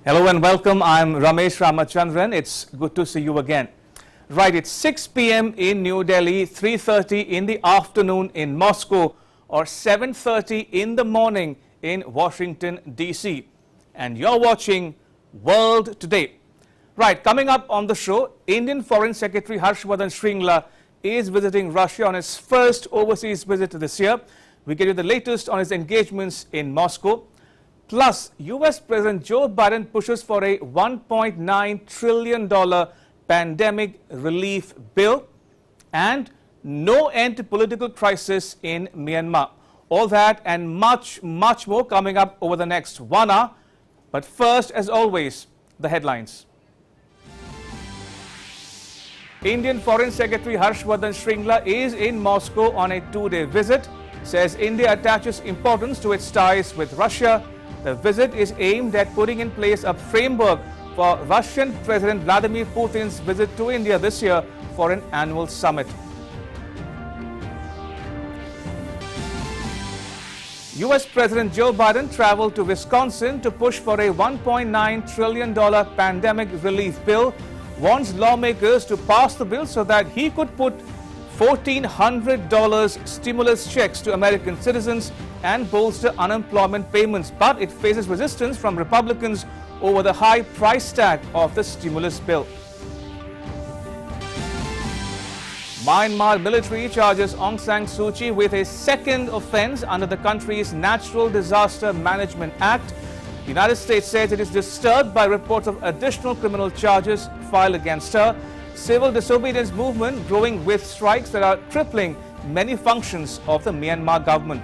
Hello and welcome. I'm Ramesh Ramachandran. It's good to see you again. Right, it's 6 p.m. in New Delhi, 3:30 in the afternoon in Moscow, or 7:30 in the morning in Washington, D.C. And you're watching World Today. Right, coming up on the show, Indian Foreign Secretary Harshvardhan Shringla is visiting Russia on his first overseas visit this year. We get you the latest on his engagements in Moscow. Plus, U.S. President Joe Biden pushes for a $1.9 trillion pandemic relief bill and no end to political crisis in Myanmar. All that and much more coming up over the next 1 hour. But first, as always, the headlines. Indian Foreign Secretary Harshvardhan Shringla is in Moscow on a 2-day visit. Says India attaches importance to its ties with Russia. The visit is aimed at putting in place a framework for Russian President Vladimir Putin's visit to India this year for an annual summit. U.S. President Joe Biden traveled to Wisconsin to push for a $1.9 trillion pandemic relief bill, wants lawmakers to pass the bill so that he could put $1,400 stimulus checks to American citizens and bolster unemployment payments. But it faces resistance from Republicans over the high price tag of the stimulus bill. Myanmar military charges Aung San Suu Kyi with a second offense under the country's Natural Disaster Management Act. The United States says it is disturbed by reports of additional criminal charges filed against her. Civil disobedience movement growing with strikes that are crippling many functions of the Myanmar government.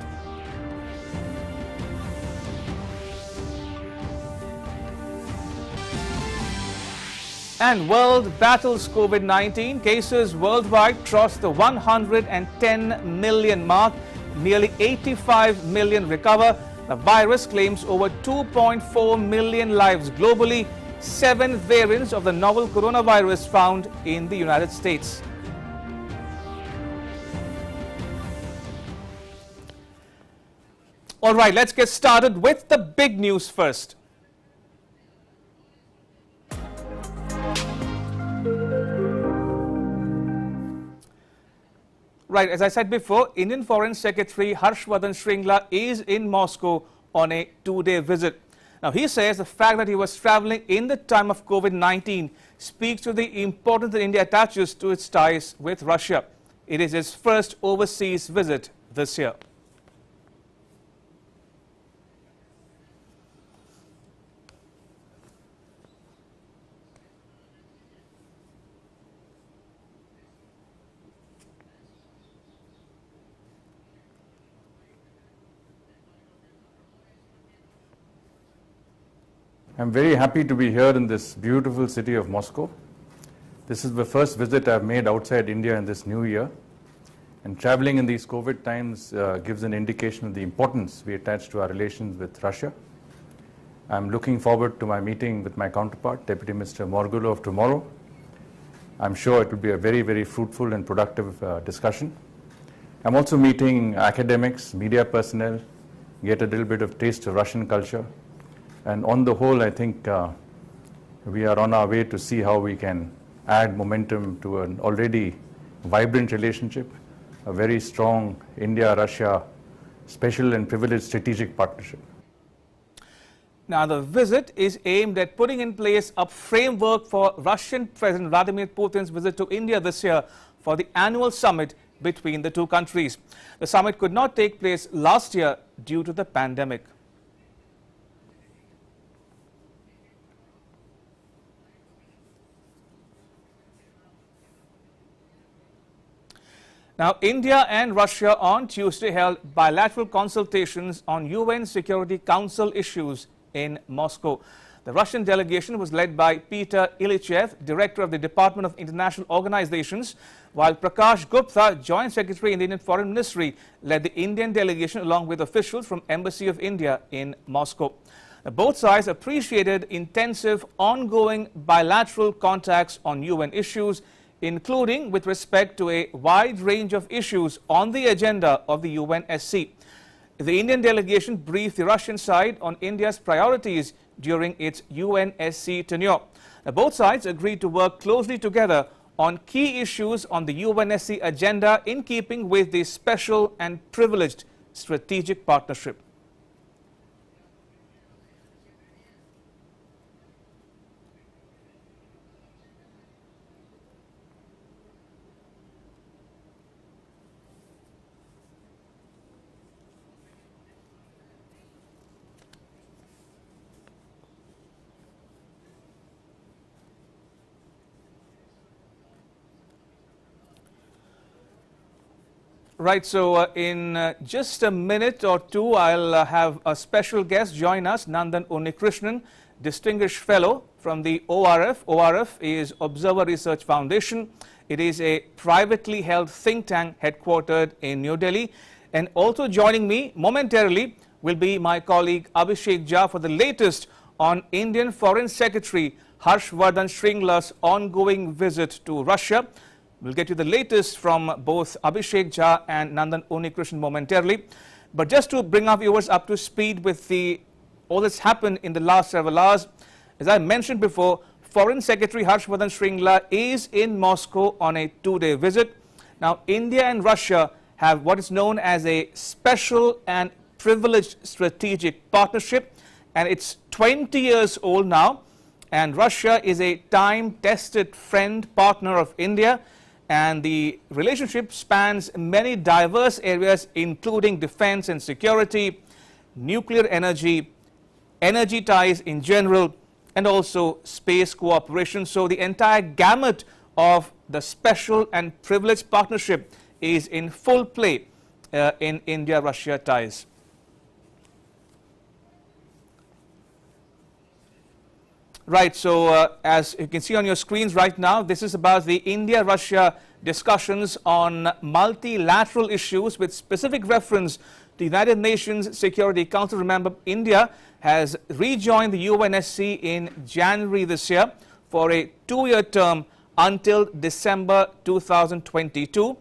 And world battles COVID-19. Cases worldwide crossed the 110 million mark. Nearly 85 million recover. The virus claims over 2.4 million lives globally. 7 variants of the novel coronavirus found in the United States. All right, let's get started with the big news first. Right, as I said before, Indian Foreign Secretary Harshvardhan Shringla is in Moscow on a 2-day visit. Now, he says the fact that he was traveling in the time of COVID-19 speaks to the importance that India attaches to its ties with Russia. It is his first overseas visit this year. I'm very happy to be here in this beautiful city of Moscow. This is the first visit I've made outside India in this new year. And traveling in these COVID times gives an indication of the importance we attach to our relations with Russia. I'm looking forward to my meeting with my counterpart, Deputy Minister Morgulov, tomorrow. I'm sure it will be a very, very fruitful and productive discussion. I'm also meeting academics, media personnel, get a little bit of taste of Russian culture. And on the whole, I think we are on our way to see how we can add momentum to an already vibrant relationship, a very strong India-Russia special and privileged strategic partnership. Now, the visit is aimed at putting in place a framework for Russian President Vladimir Putin's visit to India this year for the annual summit between the two countries. The summit could not take place last year due to the pandemic. Now, India and Russia on Tuesday held bilateral consultations on UN Security Council issues in Moscow. The Russian delegation was led by Peter Ilyichev, Director of the Department of International Organizations, while Prakash Gupta, Joint Secretary in the Indian Foreign Ministry, led the Indian delegation along with officials from Embassy of India in Moscow. Both sides appreciated intensive ongoing bilateral contacts on UN issues, including with respect to a wide range of issues on the agenda of the UNSC. The Indian delegation briefed the Russian side on India's priorities during its UNSC tenure. Now, both sides agreed to work closely together on key issues on the UNSC agenda in keeping with the special and privileged strategic partnership. Right, so in just a minute or two, I'll have a special guest join us, Nandan Unnikrishnan, Distinguished Fellow from the ORF. ORF is Observer Research Foundation. It is a privately held think tank headquartered in New Delhi. And also joining me momentarily will be my colleague Abhishek Jha for the latest on Indian Foreign Secretary Vardhan Shringla's ongoing visit to Russia. We'll get you the latest from both Abhishek Jha and Nandan Unnikrishnan momentarily. But just to bring our viewers up to speed with all that's happened in the last several hours, as I mentioned before, Foreign Secretary Vardhan Shringla is in Moscow on a two-day visit. Now, India and Russia have what is known as a special and privileged strategic partnership, and it's 20 years old now. And Russia is a time-tested friend, partner of India. And the relationship spans many diverse areas, including defense and security, nuclear energy, energy ties in general, and also space cooperation. So the entire gamut of the special and privileged partnership is in full play in India-Russia ties. Right, so as you can see on your screens right now, this is about the India-Russia discussions on multilateral issues with specific reference to the United Nations Security Council. Remember, India has rejoined the UNSC in January this year for a two-year term until December 2022.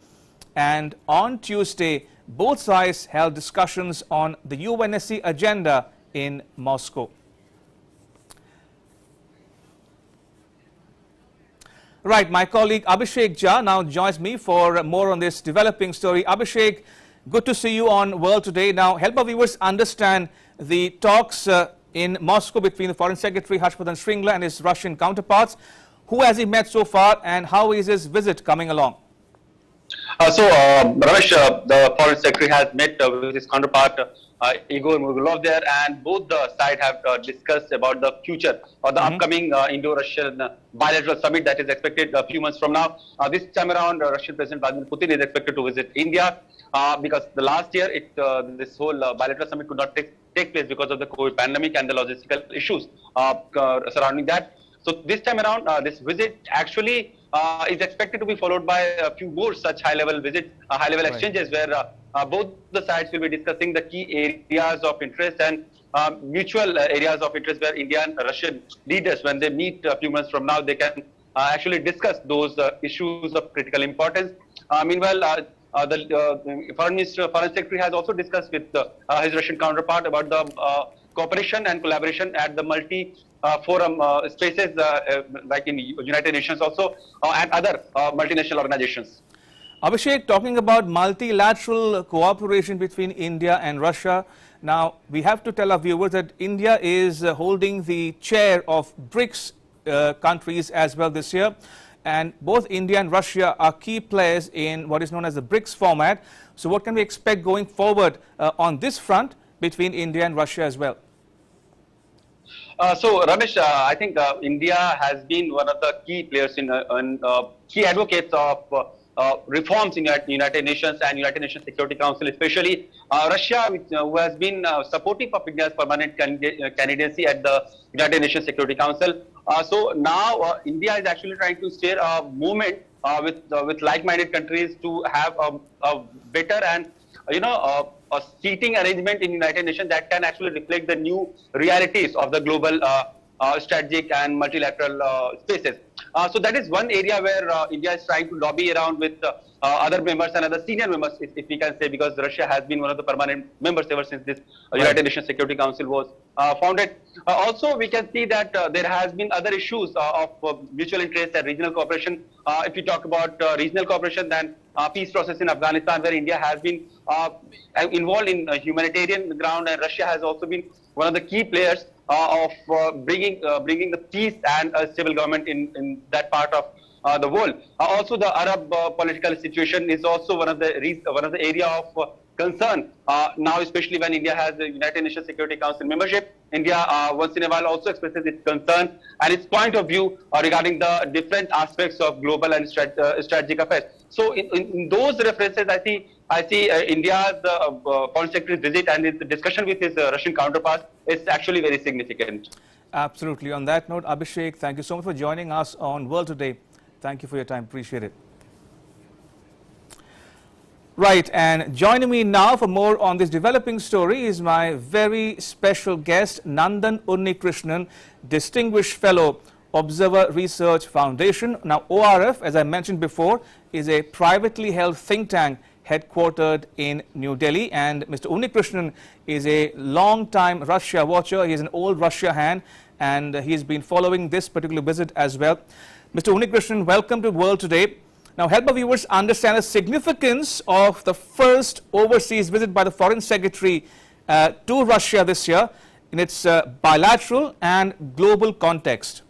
And on Tuesday, both sides held discussions on the UNSC agenda in Moscow. Right, my colleague Abhishek Jha now joins me for more on this developing story. Abhishek, good to see you on World Today. Now, help our viewers understand the talks in Moscow between the Foreign Secretary Vardhan Shringla and his Russian counterparts. Who has he met so far, and how is his visit coming along? Ramesh, the Foreign Secretary has met with his counterpart Igor Mugulov there, and both the sides have discussed about the future or the upcoming Indo-Russian bilateral summit that is expected a few months from now. This time around, Russian President Vladimir Putin is expected to visit India because the last year this whole bilateral summit could not take place because of the COVID pandemic and the logistical issues surrounding that. So this time around, this visit actually is expected to be followed by a few more such high-level visits, high-level exchanges where both the sides will be discussing the key areas of interest and mutual areas of interest where Indian and Russian leaders, when they meet a few months from now, they can actually discuss those issues of critical importance. Meanwhile, the Foreign Secretary has also discussed with his Russian counterpart about the cooperation and collaboration at the multi-forum spaces like in United Nations also and other multinational organizations. Abhishek, talking about multilateral cooperation between India and Russia, now we have to tell our viewers that India is holding the chair of BRICS countries as well this year, and both India and Russia are key players in what is known as the BRICS format. So what can we expect going forward on this front between India and Russia as well? So Ramesh, I think India has been one of the key players in key advocates of reforms in United Nations and United Nations Security Council, especially Russia, who has been supportive of India's permanent candidacy at the United Nations Security Council. So now India is actually trying to steer a movement with like-minded countries to have a better and a seating arrangement in United Nations that can actually reflect the new realities of the global strategic and multilateral spaces. So that is one area where India is trying to lobby around with other members and other senior members, if we can say, because Russia has been one of the permanent members ever since this United Nations Security Council was founded. Also, we can see that there has been other issues of mutual interest and regional cooperation. If we talk about regional cooperation, then peace process in Afghanistan, where India has been involved in humanitarian ground, and Russia has also been one of the key players of bringing the peace and a stable government in that part of the world. Also, the Arab political situation is also one of the area of concern now, especially when India has the United Nations Security Council membership. India once in a while also expresses its concern and its point of view regarding the different aspects of global and strategic affairs. So in those references, I see India's foreign secretary's visit and his discussion with his Russian counterparts is actually very significant. Absolutely. On that note, Abhishek, thank you so much for joining us on World Today. Thank you for your time. Appreciate it. Right, and joining me now for more on this developing story is my very special guest, Nandan Unnikrishnan, Distinguished Fellow, Observer Research Foundation. Now, ORF, as I mentioned before, is a privately held think tank headquartered in New Delhi, and Mr. Unnikrishnan is a long-time Russia watcher. He is an old Russia hand, and he has been following this particular visit as well. Mr. Unnikrishnan, welcome to World Today. Now, help our viewers understand the significance of the first overseas visit by the Foreign Secretary to Russia this year in its bilateral and global context.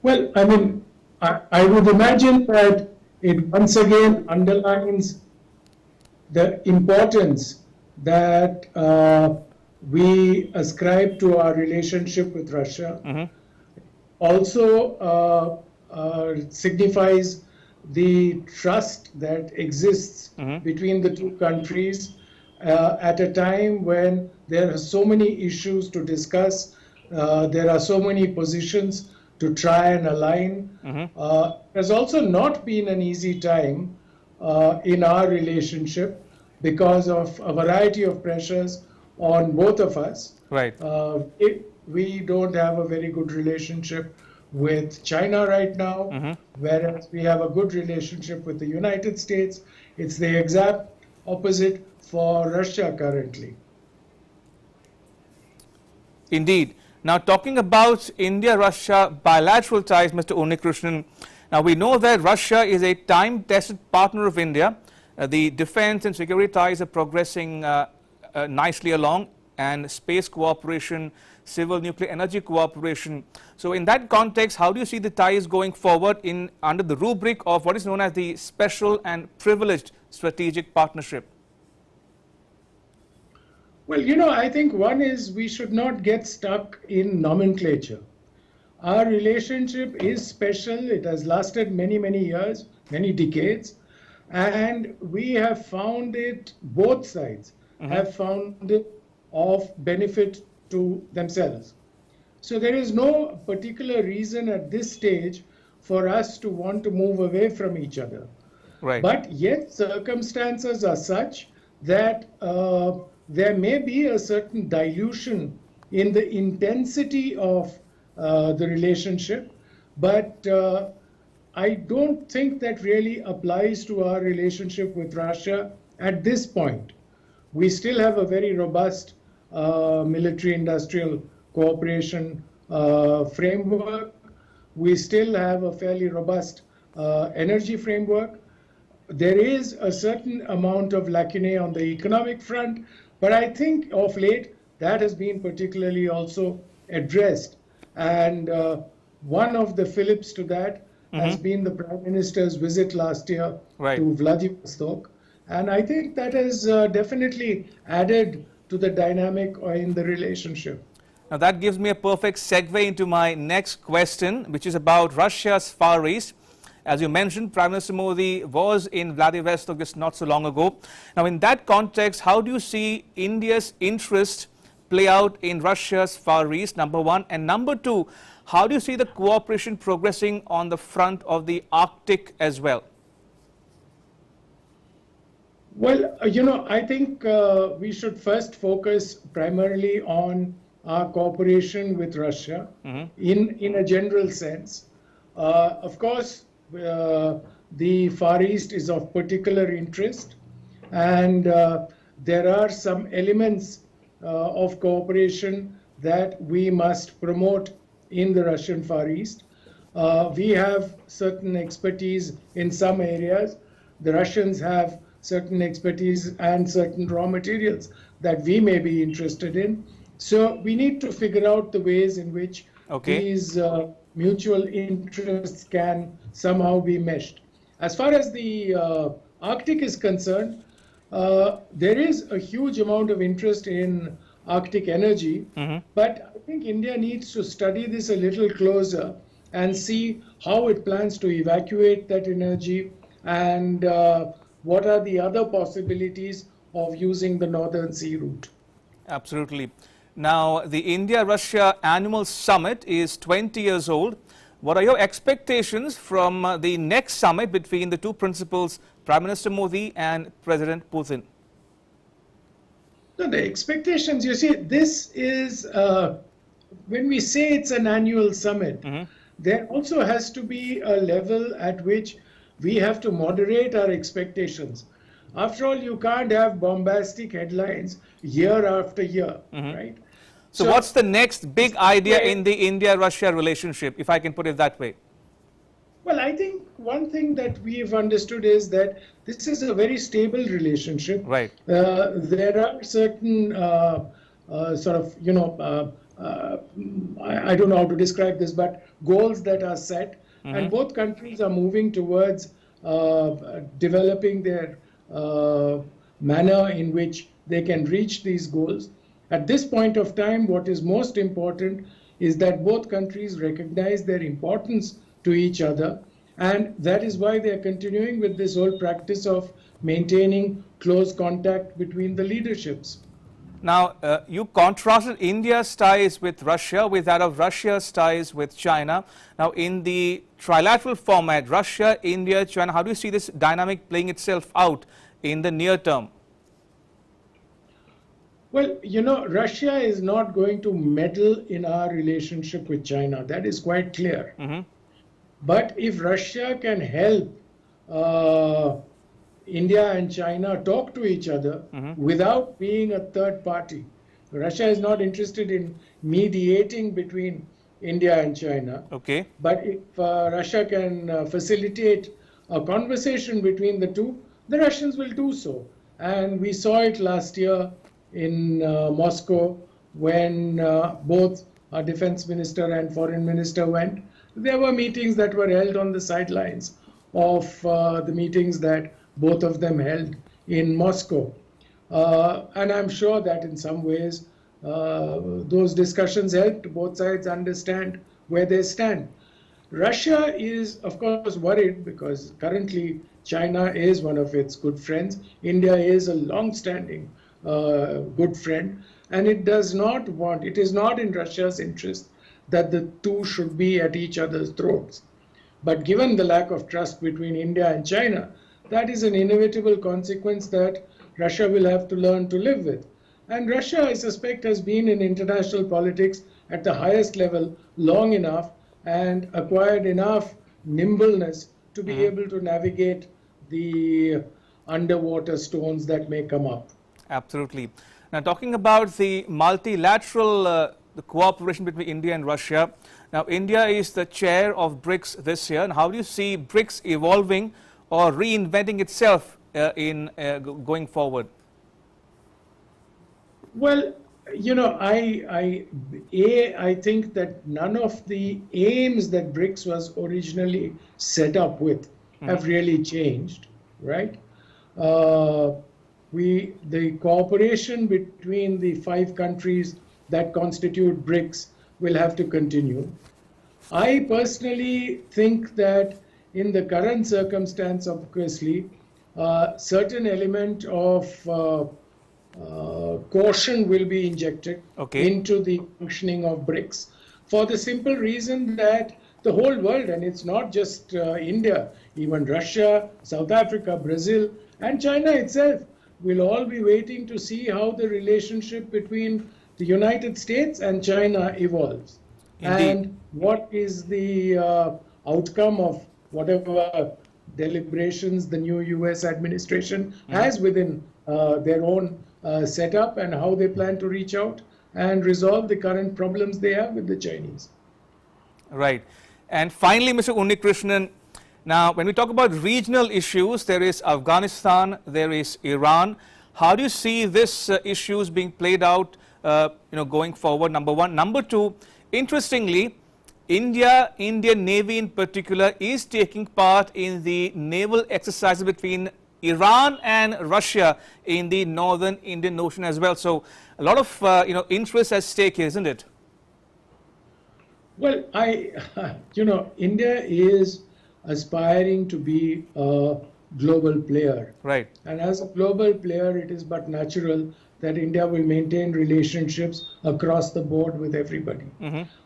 Well, I mean, I would imagine that it once again underlines the importance that we ascribe to our relationship with Russia. Mm-hmm. Also, signifies the trust that exists between the two countries at a time when there are so many issues to discuss, there are so many positions to try and align. There's also not been an easy time in our relationship because of a variety of pressures on both of us. Right. We don't have a very good relationship with China right now, whereas we have a good relationship with the United States. It's the exact opposite for Russia currently. Indeed. Now, talking about India-Russia bilateral ties, Mr. Unnikrishnan, now we know that Russia is a time-tested partner of India. The defense and security ties are progressing nicely along, and space cooperation, civil nuclear energy cooperation. So in that context, how do you see the ties going forward under the rubric of what is known as the special and privileged strategic partnership? Well, I think one is we should not get stuck in nomenclature. Our relationship is special. It has lasted many, many years, many decades. And we have found it, both sides have found it of benefit to themselves. So there is no particular reason at this stage for us to want to move away from each other. Right. But yet circumstances are such that there may be a certain dilution in the intensity of the relationship, but I don't think that really applies to our relationship with Russia at this point. We still have a very robust military-industrial cooperation framework. We still have a fairly robust energy framework. There is a certain amount of lacunae on the economic front, but I think of late that has been particularly also addressed. And one of the fillps to that has been the Prime Minister's visit last year to Vladivostok. And I think that has definitely added to the dynamic in the relationship. Now that gives me a perfect segue into my next question, which is about Russia's Far East. As you mentioned, Prime Minister Modi was in Vladivostok just not so long ago. Now in that context, how do you see India's interest play out in Russia's Far East, number one? And number two, how do you see the cooperation progressing on the front of the Arctic as well? Well, I think we should first focus primarily on our cooperation with Russia in a general sense. Of course, the Far East is of particular interest, and there are some elements of cooperation that we must promote in the Russian Far East. We have certain expertise in some areas. The Russians have certain expertise and certain raw materials that we may be interested in. So we need to figure out the ways in which these mutual interests can somehow be meshed. As far as the Arctic is concerned, there is a huge amount of interest in Arctic energy, but I think India needs to study this a little closer and see how it plans to evacuate that energy and what are the other possibilities of using the Northern Sea route. Absolutely. Now, the India-Russia annual summit is 20 years old. What are your expectations from the next summit between the two principals, Prime Minister Modi and President Putin? No, the expectations, you see, this is, when we say it's an annual summit, there also has to be a level at which we have to moderate our expectations. After all, you can't have bombastic headlines year after year, right? So what's the next big idea in the India-Russia relationship, if I can put it that way? Well, I think one thing that we've understood is that this is a very stable relationship. Right. There are certain sort of, you know, I don't know how to describe this, but goals that are set, and both countries are moving towards developing their manner in which they can reach these goals. At this point of time, what is most important is that both countries recognize their importance to each other, and that is why they are continuing with this whole practice of maintaining close contact between the leaderships. Now, you contrasted India's ties with Russia with that of Russia's ties with China. Now, in the trilateral format, Russia, India, China, how do you see this dynamic playing itself out in the near term? Well, you know, Russia is not going to meddle in our relationship with China. That is quite clear. But if Russia can help India and China talk to each other without being a third party, Russia is not interested in mediating between India and China. Okay. But if Russia can facilitate a conversation between the two, the Russians will do so. And we saw it last year in Moscow when both our defense minister and foreign minister went. There were meetings that were held on the sidelines of the meetings that both of them held in Moscow. And I'm sure that in some ways those discussions helped both sides understand where they stand. Russia is, of course, worried because currently China is one of its good friends. India is a long-standing good friend, and it does not want, it is not in Russia's interest that the two should be at each other's throats. But given the lack of trust between India and China, that is an inevitable consequence that Russia will have to learn to live with. And Russia, I suspect, has been in international politics at the highest level long enough and acquired enough nimbleness to be able to navigate the underwater stones that may come up. Absolutely. Now, talking about the multilateral the cooperation between India and Russia. Now, India is the chair of BRICS this year. And how do you see BRICS evolving or reinventing itself going forward? Well, you know, I think that none of the aims that BRICS was originally set up with have really changed, right? The cooperation between the 5 countries that constitute BRICS will have to continue. I personally think that in the current circumstance, obviously, certain element of caution will be injected into the functioning of BRICS for the simple reason that the whole world, and it's not just India, even Russia, South Africa, Brazil, and China itself will all be waiting to see how the relationship between the United States and China evolves. Indeed. And what is the outcome of whatever deliberations the new US administration has within their own setup, and how they plan to reach out and resolve the current problems they have with the Chinese. Right. And finally, Mr. Unnikrishnan, now when we talk about regional issues, there is Afghanistan, there is Iran. How do you see this issues being played out going forward, number one? Number two, interestingly, Indian Navy in particular is taking part in the naval exercises between Iran and Russia in the northern Indian Ocean as well. So a lot of interest at stake here, isn't it? Well, India is aspiring to be a global player. Right. And as a global player, it is but natural that India will maintain relationships across the board with everybody.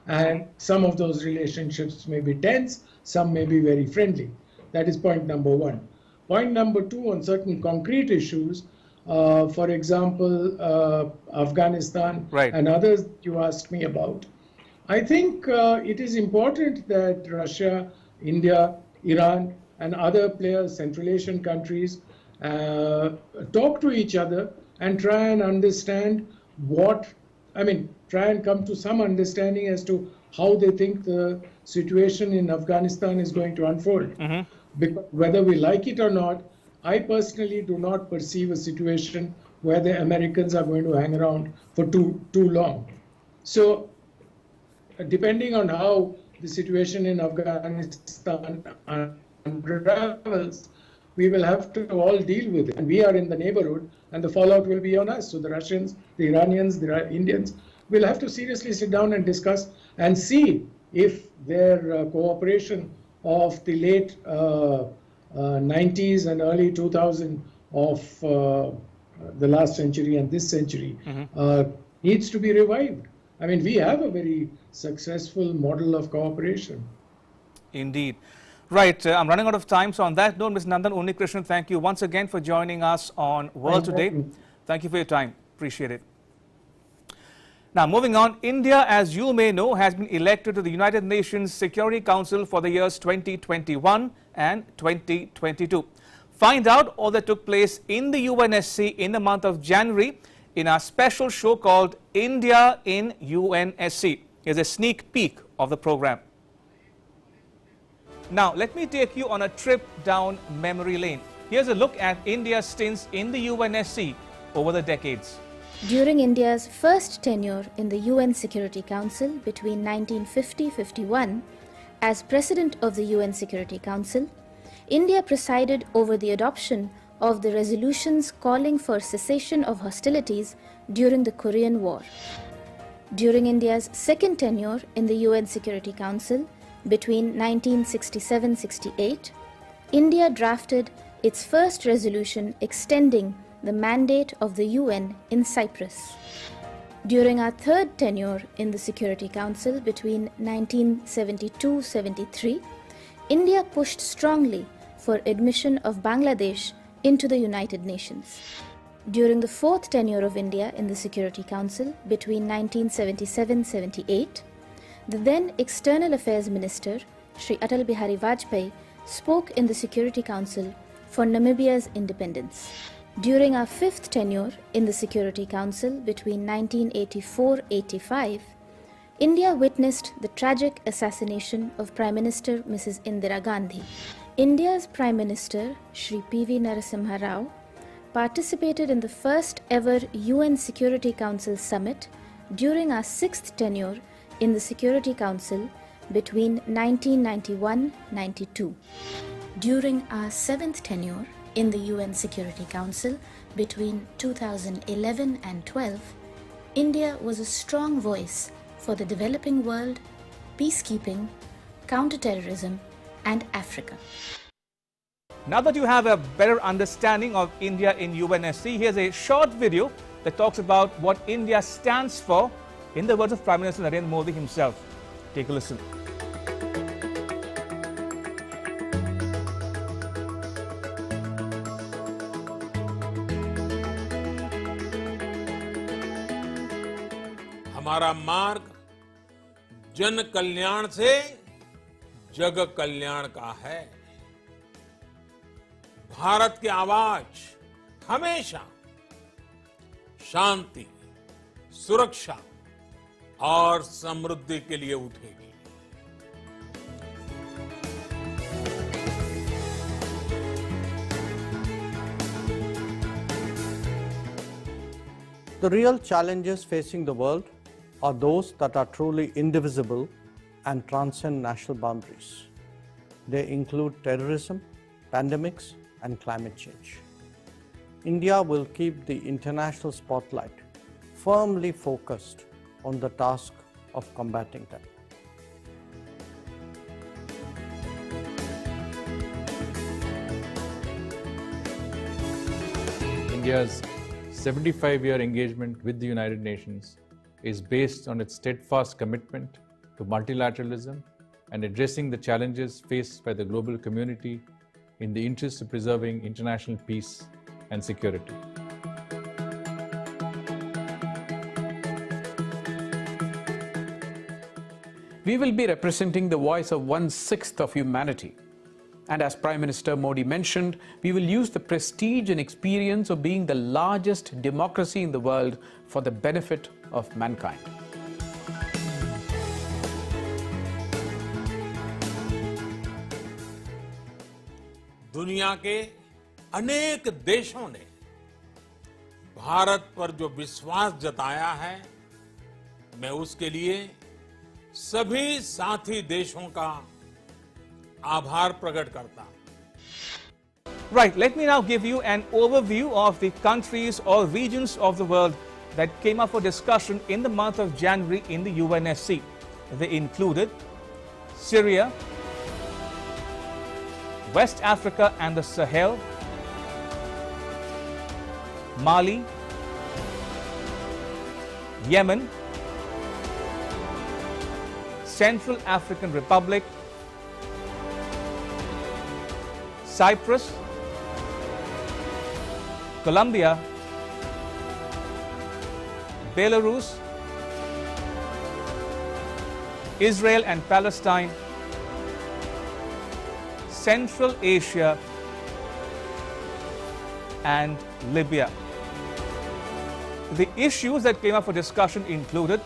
And some of those relationships may be tense, some may be very friendly. That is point number one. Point number two, on certain concrete issues, for example, Afghanistan and others you asked me about, I think it is important that Russia, India, Iran, and other players, Central Asian countries, talk to each other and try and understand try and come to some understanding as to how they think the situation in Afghanistan is going to unfold. Because whether we like it or not, I personally do not perceive a situation where the Americans are going to hang around for too long. So, depending on how the situation in Afghanistan unravels, we will have to all deal with it. And we are in the neighborhood, and the fallout will be on us. So the Russians, the Iranians, the Indians will have to seriously sit down and discuss and see if their cooperation of the late 90s and early 2000s of the last century and this century needs to be revived. I mean, we have a very successful model of cooperation. Indeed. Right. I'm running out of time. So on that note, Ms. Nandan Unnikrishnan, thank you once again for joining us on World Today. Thank you for your time. Appreciate it. Now, moving on, India, as you may know, has been elected to the United Nations Security Council for the years 2021 and 2022. Find out all that took place in the UNSC in the month of January in our special show called India in UNSC. Here's a sneak peek of the program. Now, let me take you on a trip down memory lane. Here's a look at India's stints in the UNSC over the decades. During India's first tenure in the UN Security Council between 1950-51, as President of the UN Security Council, India presided over the adoption of the resolutions calling for cessation of hostilities during the Korean War. During India's second tenure in the UN Security Council between 1967-68, India drafted its first resolution extending the mandate of the UN in Cyprus. During our third tenure in the Security Council between 1972-73, India pushed strongly for admission of Bangladesh into the United Nations. During the fourth tenure of India in the Security Council between 1977-78, the then External Affairs Minister, Shri Atal Bihari Vajpayee, spoke in the Security Council for Namibia's independence. During our fifth tenure in the Security Council between 1984-85, India witnessed the tragic assassination of Prime Minister Mrs. Indira Gandhi. India's Prime Minister, Shri P.V. Narasimha Rao, participated in the first ever UN Security Council summit during our sixth tenure in the Security Council between 1991-92. During our seventh tenure in the UN Security Council between 2011 and 12, India was a strong voice for the developing world, peacekeeping, counterterrorism, and Africa. Now that you have a better understanding of India in UNSC, here's a short video that talks about what India stands for in the words of Prime Minister Narendra Modi himself. Take a listen. हमारा मार्ग जन कल्याण से जग कल्याण का है। भारत की आवाज हमेशा शांति, सुरक्षा और समृद्धि के लिए उठेगी। The real challenges facing the world are those that are truly indivisible and transcend national boundaries. They include terrorism, pandemics, and climate change. India will keep the international spotlight firmly focused on the task of combating them. India's 75-year engagement with the United Nations is based on its steadfast commitment to multilateralism and addressing the challenges faced by the global community in the interest of preserving international peace and security. We will be representing the voice of 1/6 of humanity. And as Prime Minister Modi mentioned, we will use the prestige and experience of being the largest democracy in the world for the benefit of mankind. दुनिया के अनेक देशों ने भारत पर जो विश्वास जताया है, मैं उसके लिए सभी साथी देशों का आभार प्रकट करता हूं। Right, let me now give you an overview of the countries or regions of the world that came up for discussion in the month of January in the UNSC. They included Syria, West Africa and the Sahel, Mali, Yemen, Central African Republic, Cyprus, Colombia, Belarus, Israel and Palestine, Central Asia, and Libya. The issues that came up for discussion included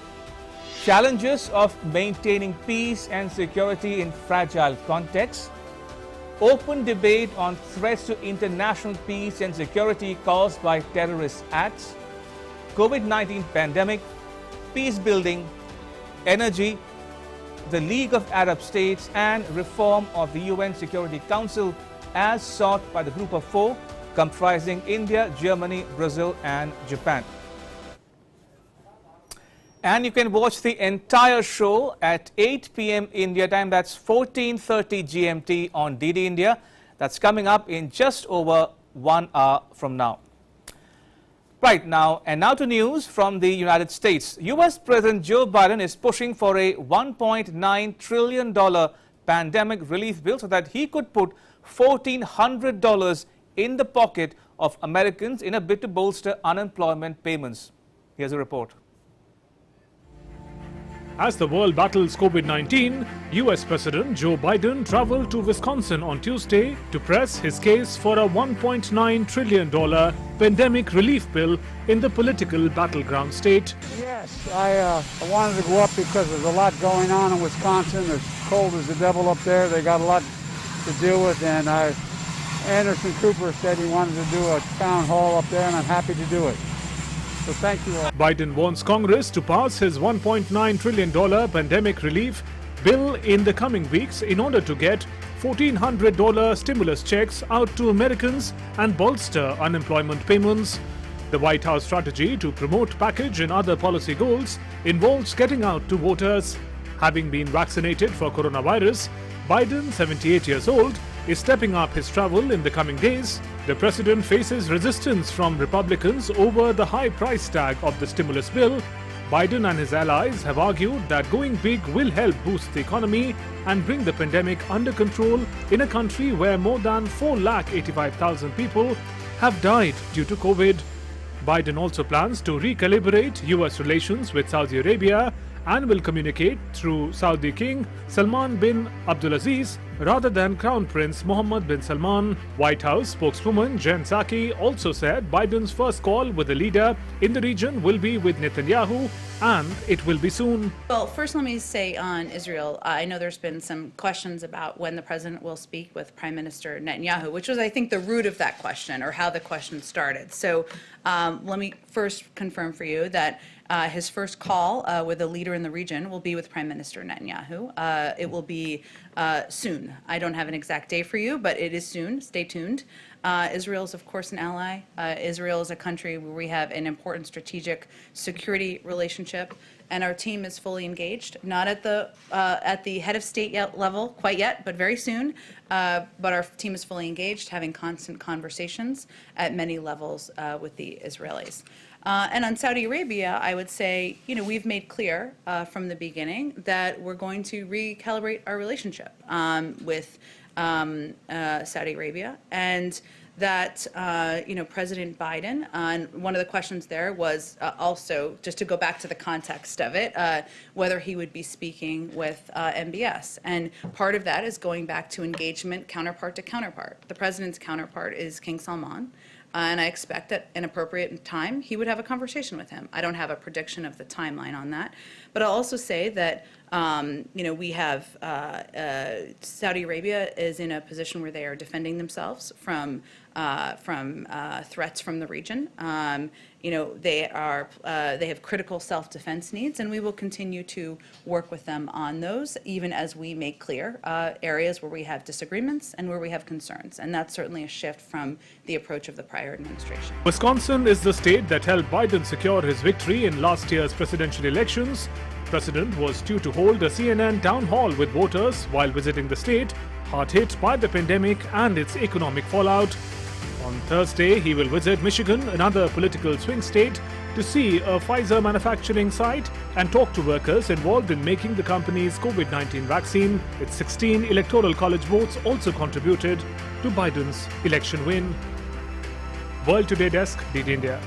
challenges of maintaining peace and security in fragile contexts, open debate on threats to international peace and security caused by terrorist acts, COVID-19 pandemic, peace building, energy, the League of Arab States, and reform of the UN Security Council as sought by the Group of Four, comprising India, Germany, Brazil, and Japan. And you can watch the entire show at 8 p.m. India time. That's 14:30 GMT on DD India. That's coming up in just over 1 hour from now. Right now, and now to news from the United States. U.S. President Joe Biden is pushing for a $1.9 trillion pandemic relief bill so that he could put $1,400 in the pocket of Americans in a bid to bolster unemployment payments. Here's a report. As the world battles COVID-19, US President Joe Biden traveled to Wisconsin on Tuesday to press his case for a $1.9 trillion pandemic relief bill in the political battleground state. Yes, I wanted to go up because there's a lot going on in Wisconsin. It's cold as the devil up there. They got a lot to deal with, and Anderson Cooper said he wanted to do a town hall up there, and I'm happy to do it. So thank you all. Biden wants Congress to pass his $1.9 trillion pandemic relief bill in the coming weeks in order to get $1,400 stimulus checks out to Americans and bolster unemployment payments. The White House strategy to promote package and other policy goals involves getting out to voters. Having been vaccinated for coronavirus, Biden, 78 years old, is stepping up his travel in the coming days. The president faces resistance from Republicans over the high price tag of the stimulus bill. Biden and his allies have argued that going big will help boost the economy and bring the pandemic under control in a country where more than 485,000 people have died due to COVID. Biden also plans to recalibrate US relations with Saudi Arabia and will communicate through Saudi King Salman bin Abdulaziz rather than Crown Prince Mohammed bin Salman. White House spokeswoman Jen Psaki also said Biden's first call with the leader in the region will be with Netanyahu, and it will be soon. Well, first let me say on Israel, I know there's been some questions about when the president will speak with Prime Minister Netanyahu, which was, I think, the root of that question, or how the question started. So let me first confirm for you that his first call with a leader in the region will be with Prime Minister Netanyahu. It will be soon. I don't have an exact day for you, but it is soon. Stay tuned. Israel is, of course, an ally. Israel is a country where we have an important strategic security relationship, and our team is fully engaged, not at the head of state level quite yet, but very soon. But our team is fully engaged, having constant conversations at many levels with the Israelis. And on Saudi Arabia, I would say, we've made clear from the beginning that we're going to recalibrate our relationship with Saudi Arabia, and that President Biden, and one of the questions there was also, just to go back to the context of it, whether he would be speaking with MBS. And part of that is going back to engagement counterpart to counterpart. The president's counterpart is King Salman. And I expect at an appropriate time he would have a conversation with him. I don't have a prediction of the timeline on that, but I'll also say that we have Saudi Arabia is in a position where they are defending themselves from threats from the region. They have critical self-defense needs, and we will continue to work with them on those, even as we make clear areas where we have disagreements and where we have concerns. And that's certainly a shift from the approach of the prior administration. Wisconsin is the state that helped Biden secure his victory in last year's presidential elections. The president was due to hold a CNN town hall with voters while visiting the state, hard hit by the pandemic and its economic fallout. On Thursday, he will visit Michigan, another political swing state, to see a Pfizer manufacturing site and talk to workers involved in making the company's COVID-19 vaccine. Its 16 electoral college votes also contributed to Biden's election win. World Today Desk, DD India.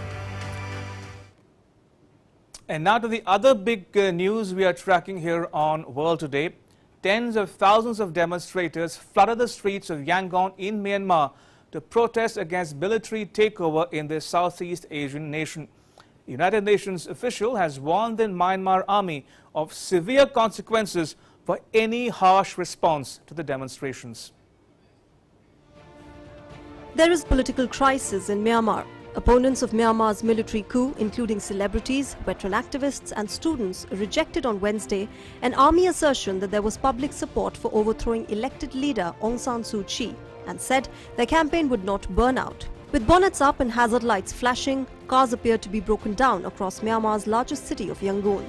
And now to the other big news we are tracking here on World Today. Tens of thousands of demonstrators flooded the streets of Yangon in Myanmar to protest against military takeover in this Southeast Asian nation. The United Nations official has warned the Myanmar army of severe consequences for any harsh response to the demonstrations. There is political crisis in Myanmar. Opponents of Myanmar's military coup, including celebrities, veteran activists and students, rejected on Wednesday an army assertion that there was public support for overthrowing elected leader Aung San Suu Kyi, and said their campaign would not burn out. With bonnets up and hazard lights flashing, cars appeared to be broken down across Myanmar's largest city of Yangon.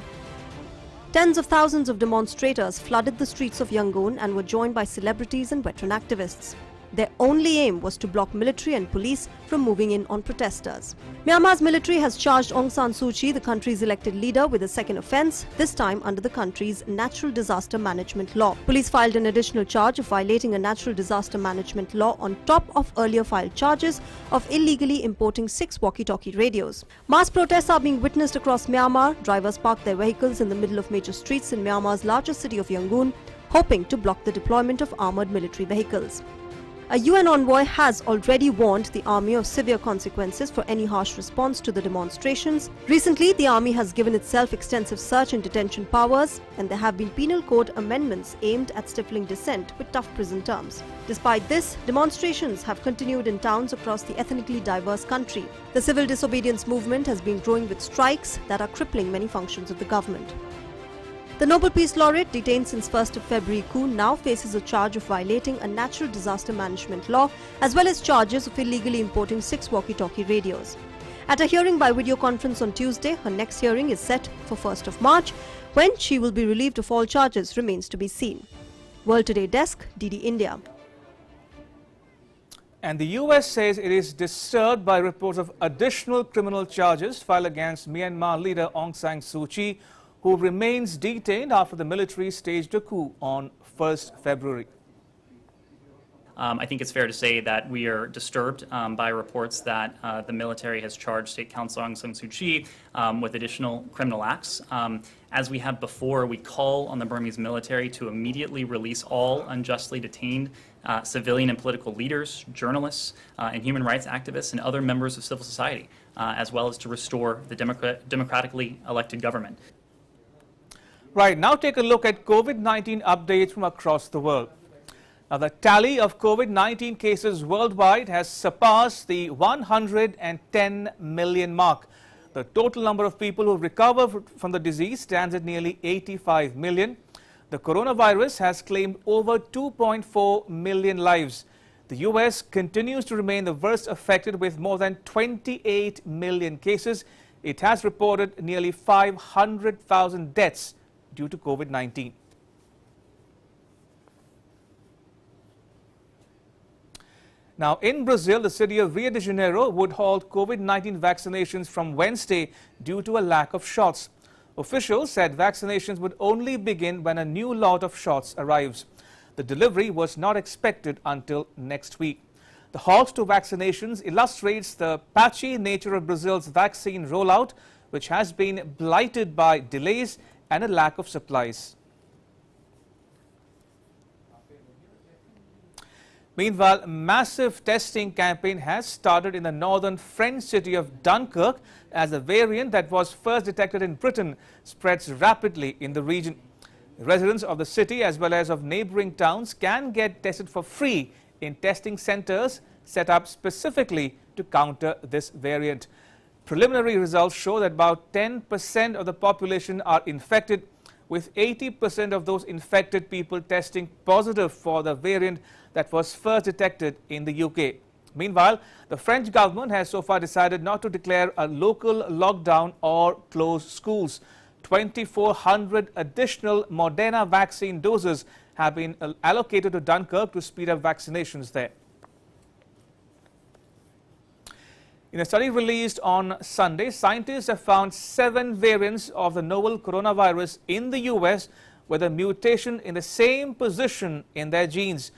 Tens of thousands of demonstrators flooded the streets of Yangon and were joined by celebrities and veteran activists. Their only aim was to block military and police from moving in on protesters. Myanmar's military has charged Aung San Suu Kyi, the country's elected leader, with a second offence, this time under the country's Natural Disaster Management Law. Police filed an additional charge of violating a natural disaster management law on top of earlier filed charges of illegally importing 6 walkie-talkie radios. Mass protests are being witnessed across Myanmar. Drivers parked their vehicles in the middle of major streets in Myanmar's largest city of Yangon, hoping to block the deployment of armoured military vehicles. A UN envoy has already warned the army of severe consequences for any harsh response to the demonstrations. Recently, the army has given itself extensive search and detention powers, and there have been penal code amendments aimed at stifling dissent with tough prison terms. Despite this, demonstrations have continued in towns across the ethnically diverse country. The civil disobedience movement has been growing with strikes that are crippling many functions of the government. The Nobel Peace Laureate, detained since 1st of February coup, now faces a charge of violating a natural disaster management law, as well as charges of illegally importing 6 walkie-talkie radios. At a hearing by video conference on Tuesday, her next hearing is set for 1st of March. When she will be relieved of all charges remains to be seen. World Today Desk, DD India. And the US says it is disturbed by reports of additional criminal charges filed against Myanmar leader Aung San Suu Kyi, who remains detained after the military staged a coup on 1st February. I think it's fair to say that we are disturbed by reports that the military has charged State Counsel Aung San Suu Kyi with additional criminal acts. As we have before, we call on the Burmese military to immediately release all unjustly detained civilian and political leaders, journalists, and human rights activists and other members of civil society, as well as to restore the democratically elected government. Right, now take a look at COVID-19 updates from across the world. Now, the tally of COVID-19 cases worldwide has surpassed the 110 million mark. The total number of people who recover from the disease stands at nearly 85 million. The coronavirus has claimed over 2.4 million lives. The US continues to remain the worst affected with more than 28 million cases. It has reported nearly 500,000 deaths due to COVID-19. Now, in Brazil, the city of Rio de Janeiro would halt COVID-19 vaccinations from Wednesday due to a lack of shots. Officials said vaccinations would only begin when a new lot of shots arrives. The delivery was not expected until next week. The halt to vaccinations illustrates the patchy nature of Brazil's vaccine rollout, which has been blighted by delays and a lack of supplies. Meanwhile, a massive testing campaign has started in the northern French city of Dunkirk as a variant that was first detected in Britain spreads rapidly in the region. Residents of the city as well as of neighboring towns can get tested for free in testing centers set up specifically to counter this variant. Preliminary results show that about 10% of the population are infected, with 80% of those infected people testing positive for the variant that was first detected in the UK. Meanwhile, the French government has so far decided not to declare a local lockdown or close schools. 2,400 additional Moderna vaccine doses have been allocated to Dunkirk to speed up vaccinations there. In a study released on Sunday, scientists have found 7 variants of the novel coronavirus in the US with a mutation in the same position in their genes.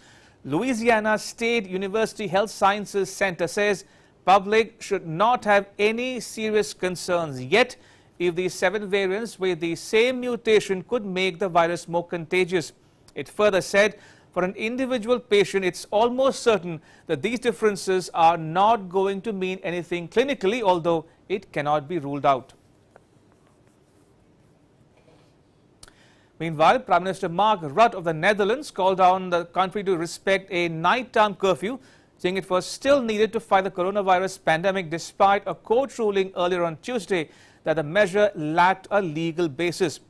Louisiana State University Health Sciences Center says public should not have any serious concerns yet if these 7 variants with the same mutation could make the virus more contagious. It further said, for an individual patient, it's almost certain that these differences are not going to mean anything clinically, although it cannot be ruled out. Meanwhile, Prime Minister Mark Rutte of the Netherlands called on the country to respect a nighttime curfew, saying it was still needed to fight the coronavirus pandemic despite a court ruling earlier on Tuesday that the measure lacked a legal basis.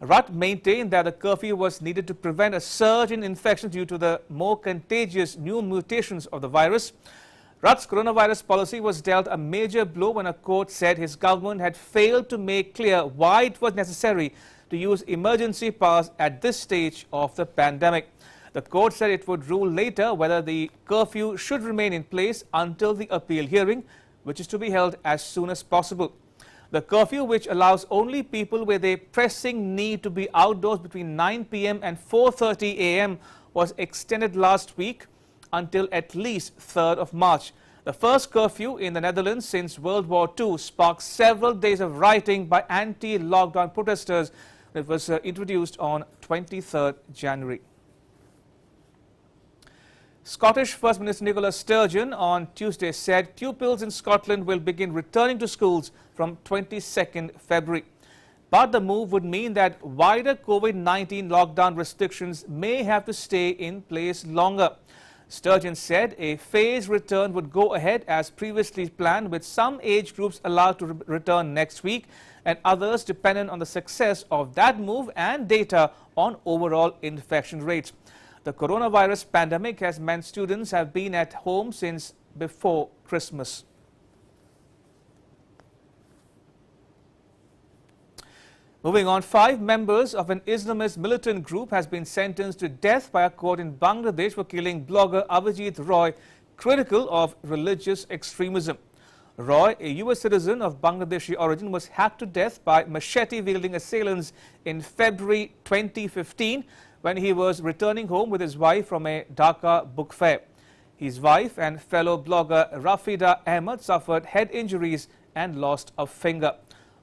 Rutte maintained that the curfew was needed to prevent a surge in infections due to the more contagious new mutations of the virus. Rutte's coronavirus policy was dealt a major blow when a court said his government had failed to make clear why it was necessary to use emergency powers at this stage of the pandemic. The court said it would rule later whether the curfew should remain in place until the appeal hearing, which is to be held as soon as possible. The curfew, which allows only people with a pressing need to be outdoors between 9 p.m. and 4:30 a.m., was extended last week until at least 3rd of March. The first curfew in the Netherlands since World War II sparked several days of rioting by anti-lockdown protesters. It was introduced on 23rd January. Scottish First Minister Nicola Sturgeon on Tuesday said pupils in Scotland will begin returning to schools from 22nd February. But the move would mean that wider COVID-19 lockdown restrictions may have to stay in place longer. Sturgeon said a phased return would go ahead as previously planned, with some age groups allowed to return next week and others dependent on the success of that move and data on overall infection rates. The coronavirus pandemic has meant students have been at home since before Christmas. Moving on, 5 members of an Islamist militant group has been sentenced to death by a court in Bangladesh for killing blogger Avijit Roy, critical of religious extremism. Roy, a US citizen of Bangladeshi origin, was hacked to death by machete-wielding assailants in February 2015 when he was returning home with his wife from a Dhaka book fair. His wife and fellow blogger Rafida Ahmed suffered head injuries and lost a finger.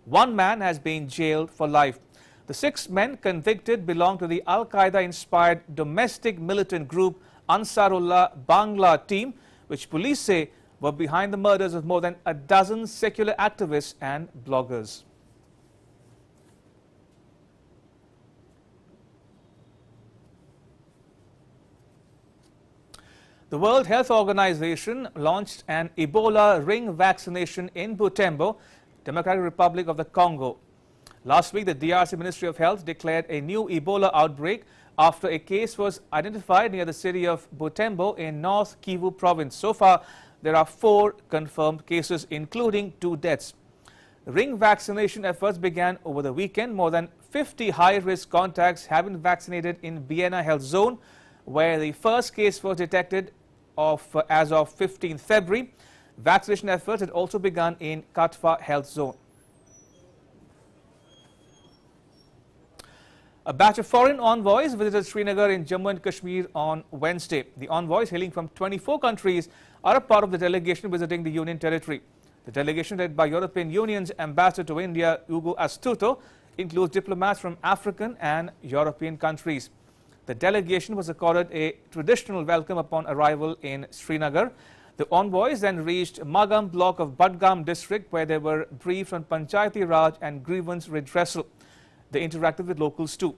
One man has been jailed for life. The 6 men convicted belong to the Al-Qaeda-inspired domestic militant group Ansarullah Bangla team, which police say were behind the murders of more than a dozen secular activists and bloggers. The World Health Organization launched an Ebola ring vaccination in Butembo, Democratic Republic of the Congo. Last week, the DRC Ministry of Health declared a new Ebola outbreak after a case was identified near the city of Butembo in North Kivu province. So far, there are 4 confirmed cases, including 2 deaths. The ring vaccination efforts began over the weekend. More than 50 high-risk contacts have been vaccinated in Biena Health Zone, where the first case was detected as of 15th February. Vaccination efforts had also begun in Katwa Health Zone. A batch of foreign envoys visited Srinagar in Jammu and Kashmir on Wednesday. The envoys, hailing from 24 countries, are a part of the delegation visiting the Union territory. The delegation, led by European Union's ambassador to India, Ugo Astuto, includes diplomats from African and European countries. The delegation was accorded a traditional welcome upon arrival in Srinagar. The envoys then reached Magam block of Budgam district, where they were briefed on Panchayati Raj and grievance redressal. They interacted with locals too.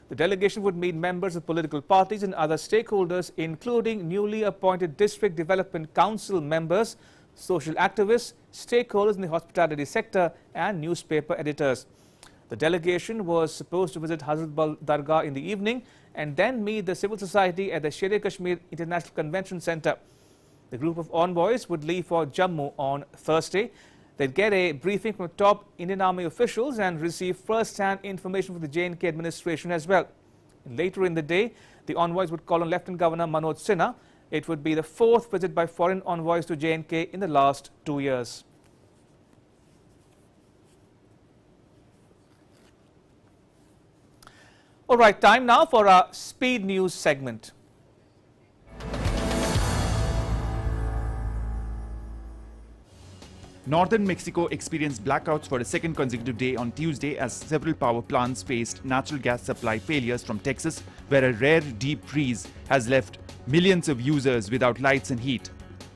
The delegation would meet members of political parties and other stakeholders, including newly appointed District Development Council members, social activists, stakeholders in the hospitality sector and newspaper editors. The delegation was supposed to visit Hazrat Bal Dargah in the evening and then meet the civil society at the Sher-e-Kashmir International Convention Centre. The group of envoys would leave for Jammu on Thursday. They'd get a briefing from top Indian Army officials and receive first-hand information from the J&K administration as well. Later in the day, the envoys would call on Lieutenant Governor Manoj Sinha. It would be the 4th visit by foreign envoys to J&K in the last 2 years. All right, time now for our Speed News segment. Northern Mexico experienced blackouts for a second consecutive day on Tuesday as several power plants faced natural gas supply failures from Texas, where a rare deep freeze has left millions of users without lights and heat.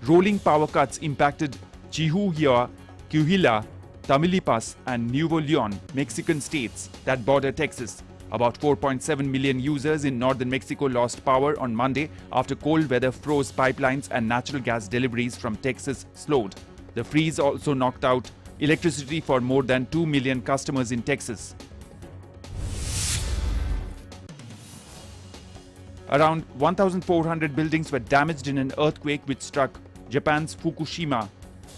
Rolling power cuts impacted Chihuahua, Coahuila, Tamaulipas and Nuevo Leon, Mexican states that border Texas. About 4.7 million users in northern Mexico lost power on Monday after cold weather froze pipelines and natural gas deliveries from Texas slowed. The freeze also knocked out electricity for more than 2 million customers in Texas. Around 1,400 buildings were damaged in an earthquake which struck Japan's Fukushima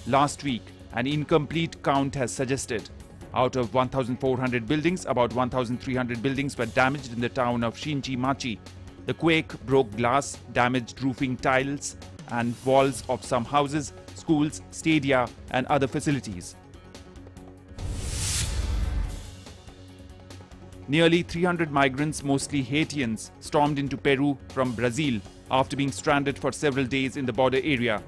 last week, an incomplete count has suggested. Out of 1,400 buildings, about 1,300 buildings were damaged in the town of Shinchi-machi. The quake broke glass, damaged roofing tiles and walls of some houses, schools, stadia and other facilities. Nearly 300 migrants, mostly Haitians, stormed into Peru from Brazil after being stranded for several days in the border area.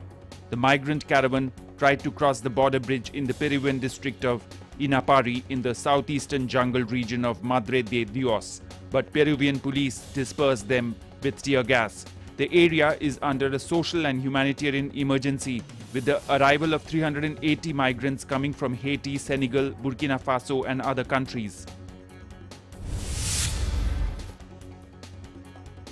The migrant caravan tried to cross the border bridge in the Peruvian district of Inapari in the southeastern jungle region of Madre de Dios, but Peruvian police dispersed them with tear gas. The area is under a social and humanitarian emergency, with the arrival of 380 migrants coming from Haiti, Senegal, Burkina Faso and other countries.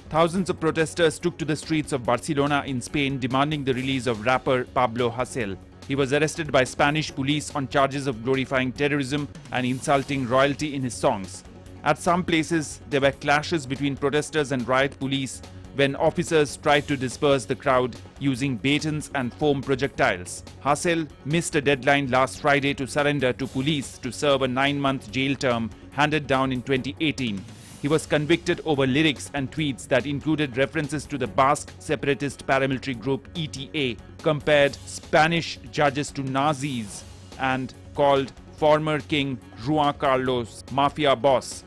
Thousands of protesters took to the streets of Barcelona in Spain demanding the release of rapper Pablo Hasél. He was arrested by Spanish police on charges of glorifying terrorism and insulting royalty in his songs. At some places, there were clashes between protesters and riot police when officers tried to disperse the crowd using batons and foam projectiles. Hasél missed a deadline last Friday to surrender to police to serve a 9-month jail term handed down in 2018. He was convicted over lyrics and tweets that included references to the Basque separatist paramilitary group ETA, compared Spanish judges to Nazis, and called former King Juan Carlos mafia boss.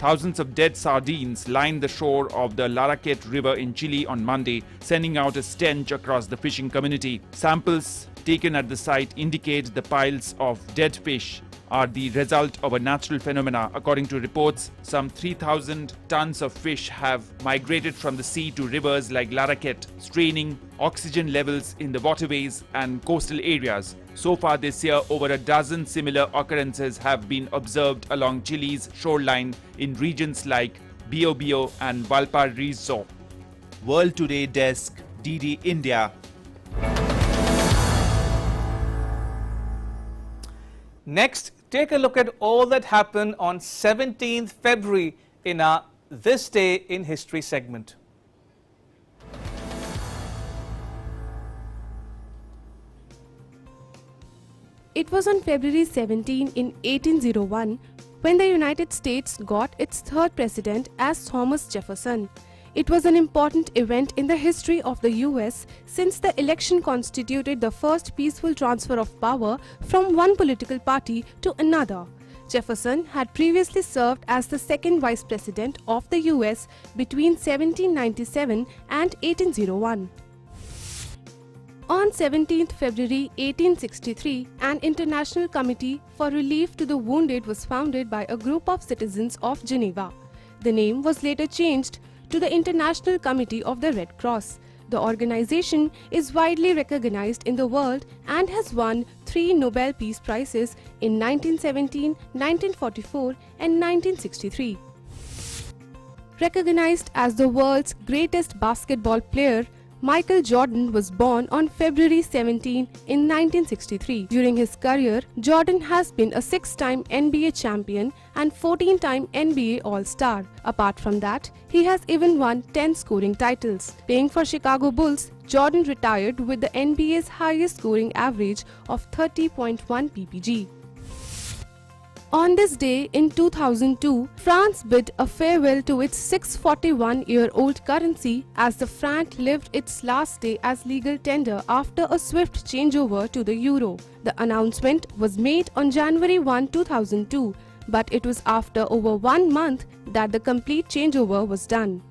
Thousands of dead sardines lined the shore of the Laraket River in Chile on Monday, sending out a stench across the fishing community. Samples taken at the site indicate the piles of dead fish are the result of a natural phenomena. According to reports, some 3,000 tons of fish have migrated from the sea to rivers like Laraket, straining oxygen levels in the waterways and coastal areas. So far this year, over a dozen similar occurrences have been observed along Chile's shoreline in regions like Biobío and Valparaíso. World Today Desk, DD India. Next, take a look at all that happened on 17th February in our This Day in History segment. It was on February 17 in 1801 when the United States got its third president as Thomas Jefferson. It was an important event in the history of the US since the election constituted the first peaceful transfer of power from one political party to another. Jefferson had previously served as the second vice president of the US between 1797 and 1801. On 17th February 1863, an international committee for relief to the wounded was founded by a group of citizens of Geneva. The name was later changed to the International Committee of the Red Cross. The organization is widely recognized in the world and has won 3 Nobel Peace Prizes in 1917, 1944 and 1963. Recognized as the world's greatest basketball player, Michael Jordan was born on February 17 in 1963. During his career, Jordan has been a 6-time NBA champion and 14-time NBA All-Star. Apart from that, he has even won 10 scoring titles. Playing for Chicago Bulls, Jordan retired with the NBA's highest scoring average of 30.1 ppg. On this day in 2002, France bid a farewell to its 641-year-old currency as the franc lived its last day as legal tender after a swift changeover to the euro. The announcement was made on January 1, 2002, but it was after over 1 month that the complete changeover was done.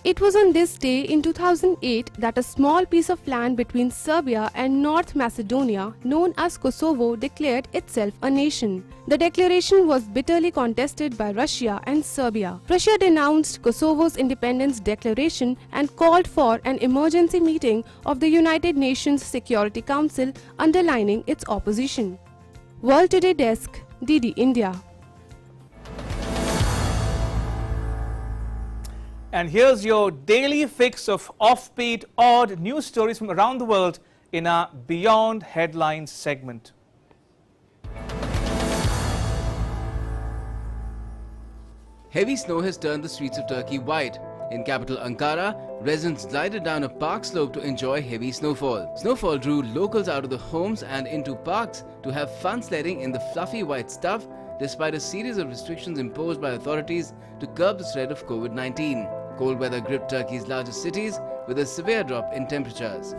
It was on this day in 2008 that a small piece of land between Serbia and North Macedonia, known as Kosovo, declared itself a nation. The declaration was bitterly contested by Russia and Serbia. Russia denounced Kosovo's independence declaration and called for an emergency meeting of the United Nations Security Council, underlining its opposition. World Today Desk, DD India. And here's your daily fix of offbeat, odd news stories from around the world in our Beyond Headlines segment. Heavy snow has turned the streets of Turkey white. In capital Ankara, residents glided down a park slope to enjoy heavy snowfall. Snowfall drew locals out of the homes and into parks to have fun sledding in the fluffy white stuff, despite a series of restrictions imposed by authorities to curb the spread of COVID-19. Cold weather gripped Turkey's largest cities with a severe drop in temperatures.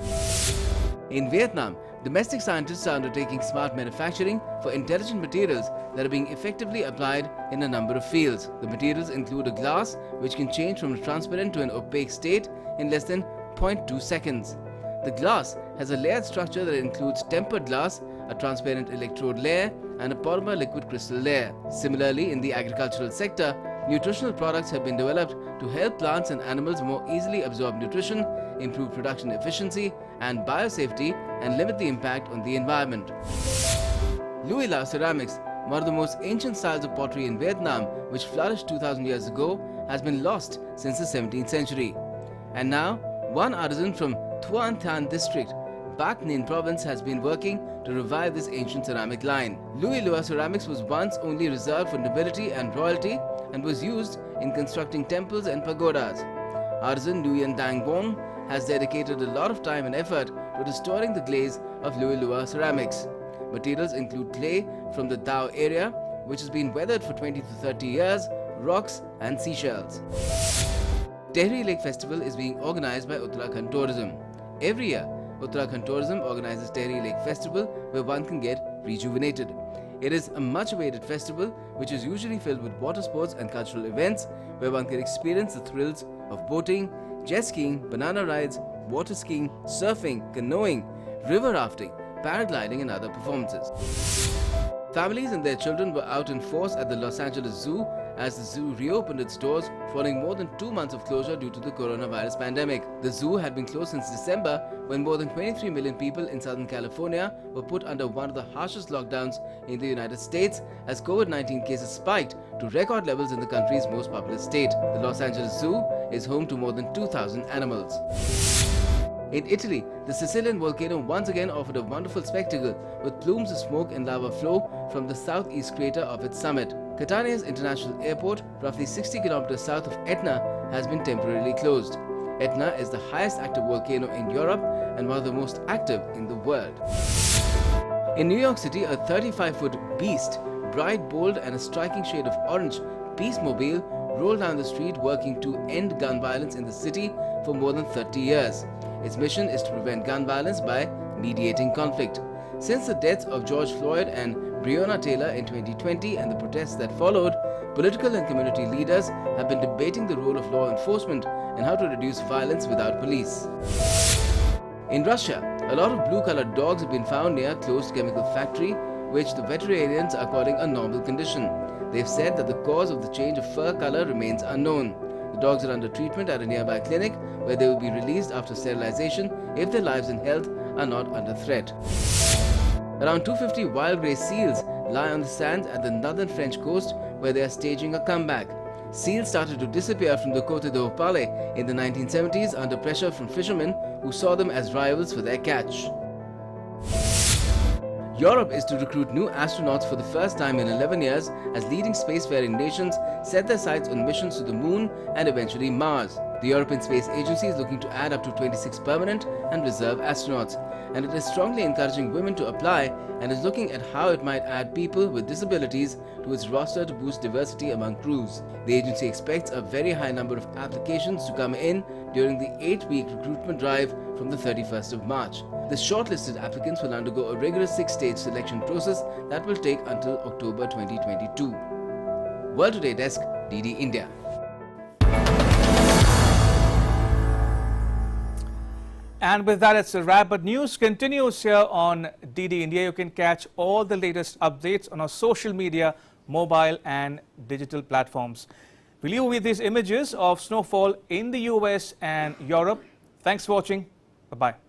In Vietnam, domestic scientists are undertaking smart manufacturing for intelligent materials that are being effectively applied in a number of fields. The materials include a glass which can change from a transparent to an opaque state in less than 0.2 seconds. The glass has a layered structure that includes tempered glass, a transparent electrode layer, and a polymer liquid crystal layer. Similarly, in the agricultural sector, nutritional products have been developed to help plants and animals more easily absorb nutrition, improve production efficiency and biosafety, and limit the impact on the environment. Louis La ceramics, one of the most ancient styles of pottery in Vietnam, which flourished 2,000 years ago, has been lost since the 17th century. And now, one artisan from Thuan Thanh district, Bac Ninh province, has been working to revive this ancient ceramic line. Louis La ceramics was once only reserved for nobility and royalty and was used in constructing temples and pagodas. Artisan Nguyen Dang Bong has dedicated a lot of time and effort to restoring the glaze of Louis La ceramics. Materials include clay from the Dao area, which has been weathered for 20 to 30 years, rocks and seashells. Tehri Lake Festival is being organized by Uttarakhand Tourism. Every year, Uttarakhand Tourism organizes Tehri Lake Festival, where one can get rejuvenated. It is a much-awaited festival which is usually filled with water sports and cultural events where one can experience the thrills of boating, jet skiing, banana rides, water skiing, surfing, canoeing, river rafting, paragliding and other performances. Families and their children were out in force at the Los Angeles Zoo as the zoo reopened its doors following more than 2 months of closure due to the coronavirus pandemic. The zoo had been closed since December when more than 23 million people in Southern California were put under one of the harshest lockdowns in the United States as COVID-19 cases spiked to record levels in the country's most populous state. The Los Angeles Zoo is home to more than 2,000 animals. In Italy, the Sicilian volcano once again offered a wonderful spectacle with plumes of smoke and lava flow from the southeast crater of its summit. Catania's international airport, roughly 60 kilometers south of Etna, has been temporarily closed. Etna is the highest active volcano in Europe and one of the most active in the world. In New York City, a 35-foot beast, bright, bold and a striking shade of orange, Beastmobile, rolled down the street working to end gun violence in the city for more than 30 years. Its mission is to prevent gun violence by mediating conflict. Since the deaths of George Floyd and Breonna Taylor in 2020 and the protests that followed, political and community leaders have been debating the role of law enforcement and how to reduce violence without police. In Russia, a lot of blue-colored dogs have been found near a closed chemical factory, which the veterinarians are calling a normal condition. They've said that the cause of the change of fur color remains unknown. The dogs are under treatment at a nearby clinic where they will be released after sterilization if their lives and health are not under threat. Around 250 wild grey seals lie on the sands at the northern French coast where they are staging a comeback. Seals started to disappear from the Côte d'Opale in the 1970s under pressure from fishermen who saw them as rivals for their catch. Europe is to recruit new astronauts for the first time in 11 years as leading spacefaring nations set their sights on missions to the Moon and eventually Mars. The European Space Agency is looking to add up to 26 permanent and reserve astronauts, and it is strongly encouraging women to apply and is looking at how it might add people with disabilities to its roster to boost diversity among crews. The agency expects a very high number of applications to come in during the 8-week recruitment drive from the 31st of March. The shortlisted applicants will undergo a rigorous 6-stage selection process that will take until October 2022. World Today Desk, DD India. And with that, it's a wrap. But news continues here on DD India. You can catch all the latest updates on our social media, mobile and digital platforms. We'll leave you with these images of snowfall in the US and Europe. Thanks for watching. Bye-bye.